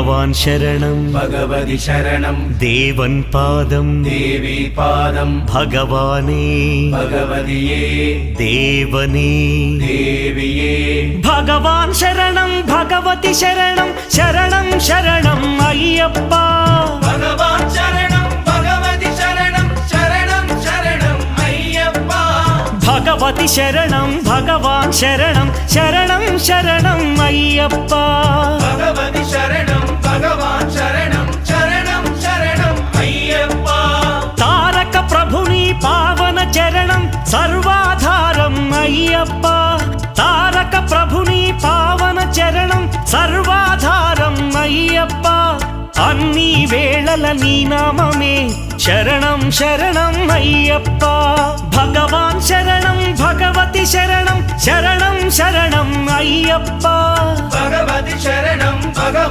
ഭഗവാൻ ശരണം ഭഗവതി ശരണം ദേവൻ പാദം ദേവി പാദം ഭഗവാനേ ഭഗവതിയേ ദേവനേ ദേവിയേ ഭഗവാൻ ശരണം ഭഗവതി ശരണം ശരണം ശരണം അയ്യപ്പ ഭഗവാൻ ശരണം ഭഗവതി ശരണം ശരണം ശരണം അയ്യപ്പ ഭഗവതി ശരണം ഭഗവാൻ ശരണം ശരണം ശരണം അയ്യപ്പ ഭഗവതി ശരണം ഭഗവാൻ ശരണം ശരണം ശരണം അയ്യപ്പ താരക ప్రభుని పావన చరణం సర్వాధారం అయ్యప్ప తారక ప్రభుని పావన చరణం సర్వాధారం అయ్యప్ప అన్ని వేళల నీ నామమే శరణం శరణం అయ్యప్ప భగవాన్ శరణం భగవతి శరణం శరణం శరణం అయ్యప్ప భగవతి శరణం భగవాన్